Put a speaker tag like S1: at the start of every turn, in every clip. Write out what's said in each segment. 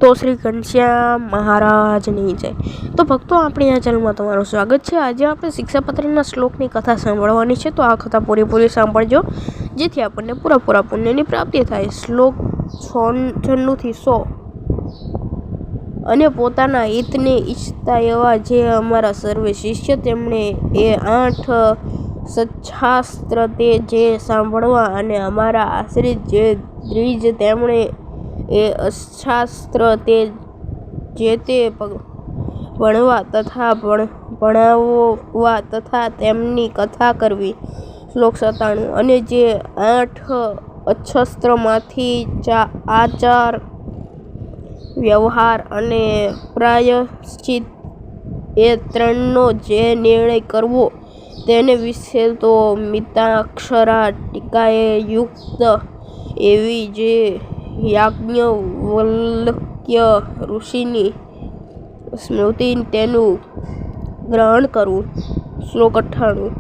S1: તો શ્રી ઘનશ્યામ મહારાજની જય। તો ભક્તો, આપણી આ ચેનલમાં તમારું સ્વાગત છે। આજે આપણે શિક્ષાપત્રના શ્લોકની કથા સાંભળવાની છે, તો આ કથા પૂરેપૂરી સાંભળજો, જેથી આપણને પૂરા પુણ્યની પ્રાપ્તિ થાય। શ્લોક 96 થી 100। અને પોતાના હિતને ઈચ્છતા એવા જે અમારા સર્વે શિષ્ય, તેમણે એ 8 સત્શાસ્ત્ર તે જે સાંભળવા, અને અમારા આશ્રિત જે દ્વિજ, તેમણે એ અશાસ્ત્ર તે જે તે ભણવા તથા ભણાવવા તથા તેમની કથા કરવી। શ્લોક 97। અને જે 8 અશસ્ત્રમાંથી આચાર, વ્યવહાર અને પ્રાયશ્ચિત એ 3નો જે નિર્ણય કરવો, તેને વિશે તો મિતાક્ષરા ટીકાએ યુક્ત એવી જે યાજ્ઞવલ્ક્ય ઋષિની સ્મૃતિ તેનું ગ્રહણ કરવું। શ્લોક 98।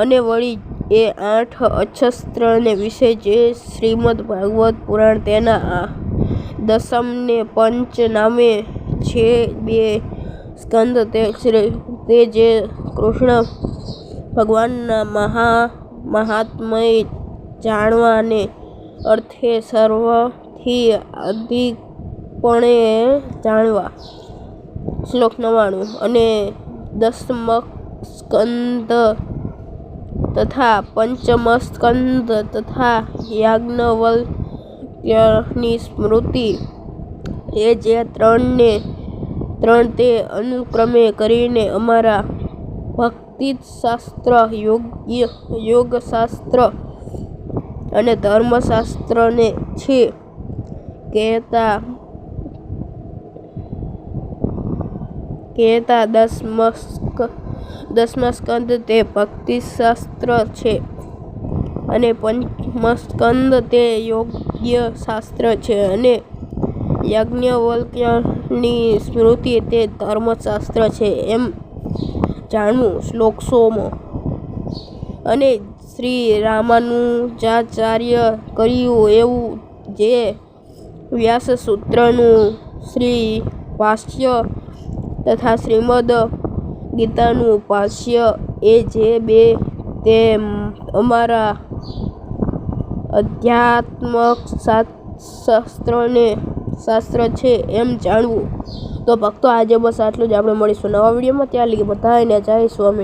S1: અને વળી એ 8 અશસ્ત્રને વિશે જે શ્રીમદ ભાગવત પુરાણ તેના 10મ ને પંચ નામે છે 2 સ્કંદ, તે જે કૃષ્ણ ભગવાનના મહાત્મય જાણવાને અર્થે સર્વથી અધિકપણે જાણવા। શ્લોક 99। અને 10મ સ્કંદ તથા 5મ સ્કંદ તથા યાજ્ઞવલ્ક્યની સ્મૃતિ એ જે 3 તે અનુક્રમે કરીને અમારા ભક્તિશાસ્ત્ર, યોગશાસ્ત્ર અને ધર્મશાસ્ત્રને છે કહેતા 10મા સ્કંદ તે ભક્તિશાસ્ત્ર છે, અને 5મ સ્કંદ તે યોગશાસ્ત્ર છે, અને યાજ્ઞવલ્ક્યની સ્મૃતિ તે ધર્મશાસ્ત્ર છે, એમ જાણવું। શ્લોક 100। અને શ્રી રામાનુજાચાર્ય કર્યું એવું જે વ્યાસસૂત્રનું શ્રી ભાષ્ય તથા શ્રીમદ ગીતાનું ભાષ્ય એ જે 2 તે અમારા અધ્યાત્મશાસ્ત્ર છે, એમ જાણવું। તો ભક્તો, આજે બસ આટલું જ। આપણે મળીશું નવા વિડીયોમાં। ત્યાં લગી બધાને જય સ્વામિનારાયણ।